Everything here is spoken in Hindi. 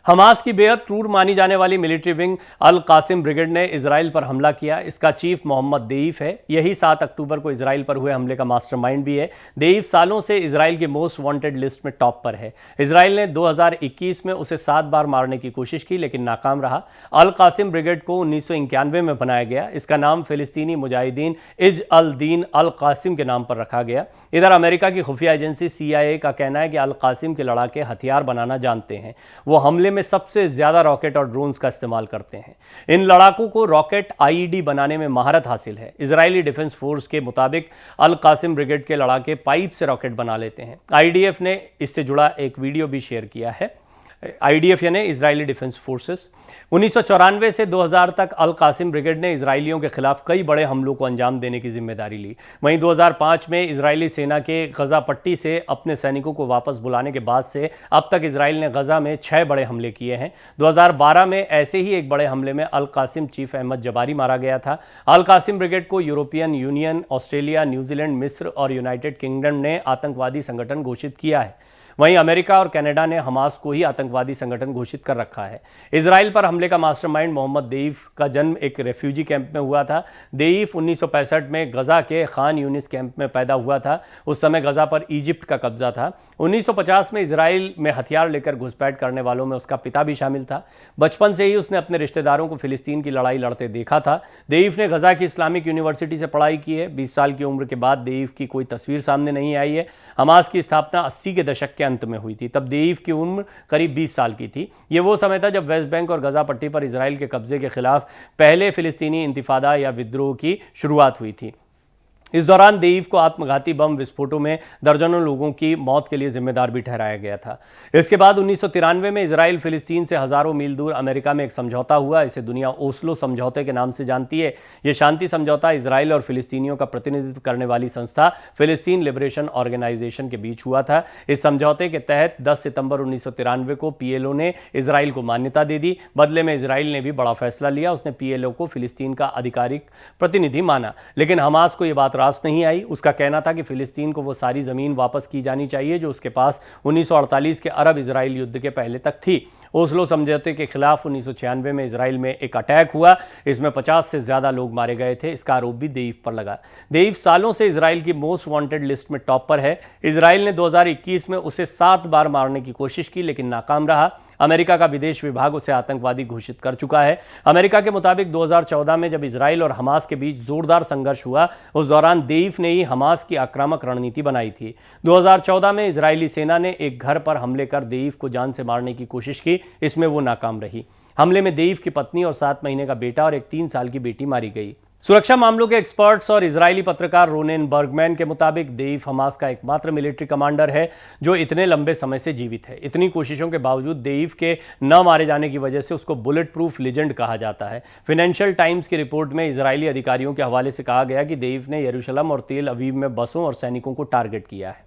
हमास की बेहद क्रूर मानी जाने वाली मिलिट्री विंग अल कासिम ब्रिगेड ने इजराइल पर हमला किया। इसका चीफ मोहम्मद देईफ है। यही 7 अक्टूबर को इजराइल पर हुए हमले का मास्टरमाइंड भी है। देईफ सालों से इजराइल की मोस्ट वांटेड लिस्ट में टॉप पर है। इजराइल ने 2021 में उसे 7 बार मारने की कोशिश की लेकिन नाकाम रहा। अल कासिम ब्रिगेड को 1991 में बनाया गया। इसका नाम फिलिस्तीनी मुजाहिदीन इज अल दीन अल कासिम के नाम पर रखा गया। इधर अमेरिका की खुफिया एजेंसी CIA का कहना है कि अल कासिम के लड़ाके हथियार बनाना जानते हैं। वो हमले में सबसे ज्यादा रॉकेट और ड्रोन्स का इस्तेमाल करते हैं। इन लड़ाकों को रॉकेट IED बनाने में महारत हासिल है। इजरायली डिफेंस फोर्स के मुताबिक अल कासिम ब्रिगेड के लड़ाके पाइप से रॉकेट बना लेते हैं। IDF ने इससे जुड़ा एक वीडियो भी शेयर किया है। IDF यानी इजरायली डिफेंस फोर्सेस। 1994 से 2000 तक अल कासिम ब्रिगेड ने इजरायलियों के खिलाफ कई बड़े हमलों को अंजाम देने की जिम्मेदारी ली। वहीं 2005 में इजरायली सेना के गजा पट्टी से अपने सैनिकों को वापस बुलाने के बाद से अब तक इजराइल ने गजा में 6 बड़े हमले किए हैं। 2012 में ऐसे ही एक बड़े हमले में अल कासिम चीफ अहमद जबारी मारा गया था। अल कासिम ब्रिगेड को यूरोपियन यूनियन, ऑस्ट्रेलिया, न्यूजीलैंड, मिस्र और यूनाइटेड किंगडम ने आतंकवादी संगठन घोषित किया है। वहीं अमेरिका और कनाडा ने हमास को ही आतंकवादी संगठन घोषित कर रखा है। इजराइल पर हमले का मास्टरमाइंड मोहम्मद देईफ का जन्म एक रेफ्यूजी कैंप में हुआ था। देईफ 1965 में गजा के खान यूनिस कैंप में पैदा हुआ था। उस समय गजा पर इजिप्ट का कब्जा था। 1950 में इजराइल में हथियार लेकर घुसपैठ करने वालों में उसका पिता भी शामिल था। बचपन से ही उसने अपने रिश्तेदारों को फिलिस्तीन की लड़ाई लड़ते देखा था। देईफ ने गजा की इस्लामिक यूनिवर्सिटी से पढ़ाई की है। 20 साल की उम्र के बाद देईफ की कोई तस्वीर सामने नहीं आई है। हमास की स्थापना 80 के दशक के अंत में हुई थी। तब देईफ की उम्र करीब 20 साल की थी। यह वो समय था जब वेस्ट बैंक और गजा पट्टी पर इजराइल के कब्जे के खिलाफ पहले फिलिस्तीनी इंतिफादा या विद्रोह की शुरुआत हुई थी। इस दौरान देईफ को आत्मघाती बम विस्फोटों में दर्जनों लोगों की मौत के लिए जिम्मेदार भी ठहराया गया था। इसके बाद 1993 में इजराइल फिलिस्तीन से हजारों मील दूर अमेरिका में एक समझौता हुआ। इसे दुनिया ओस्लो समझौते के नाम से जानती है। यह शांति समझौता इजराइल और फिलिस्तीनियों का प्रतिनिधित्व करने वाली संस्था फिलिस्तीन लिबरेशन ऑर्गेनाइजेशन के बीच हुआ था। इस समझौते के तहत 10 सितंबर 1993 को PLO ने इजराइल को मान्यता दे दी। बदले में इजराइल ने भी बड़ा फैसला लिया। उसने PLO को फिलिस्तीन का आधिकारिक प्रतिनिधि माना। लेकिन हमास को यह बात नहीं आई। उसका कहना था कि फिलिस्तीन को वो सारी जमीन वापस की जानी चाहिए जो उसके पास 1948 के अरब इजराइल युद्ध के पहले तक थी। ओस्लो समझौते के खिलाफ 1996 में इजराइल में एक अटैक हुआ। इसमें 50 से ज्यादा लोग मारे गए थे। इसका आरोप भी देईफ पर लगा। देईफ सालों से इजराइल की मोस्ट वांटेड लिस्ट में टॉप पर है। इजराइल ने 2021 में उसे 7 बार मारने की कोशिश की लेकिन नाकाम रहा। अमेरिका का विदेश विभाग उसे आतंकवादी घोषित कर चुका है। अमेरिका के मुताबिक 2014 में जब इजराइल और हमास के बीच जोरदार संघर्ष हुआ उस दौरान देईफ ने ही हमास की आक्रामक रणनीति बनाई थी। 2014 में इजरायली सेना ने एक घर पर हमले कर देईफ को जान से मारने की कोशिश की। इसमें वो नाकाम रही। हमले में देईफ की पत्नी और 7 महीने का बेटा और एक 3 साल की बेटी मारी गई। सुरक्षा मामलों के एक्सपर्ट्स और इजरायली पत्रकार रोनेन बर्गमैन के मुताबिक देईफ हमास का एकमात्र मिलिट्री कमांडर है जो इतने लंबे समय से जीवित है। इतनी कोशिशों के बावजूद देईफ के न मारे जाने की वजह से उसको बुलेट प्रूफ लीजेंड कहा जाता है। फाइनेंशियल टाइम्स की रिपोर्ट में इजरायली अधिकारियों के हवाले से कहा गया कि देईफ ने यरूशलेम और तेल अवीव में बसों और सैनिकों को टारगेट किया है।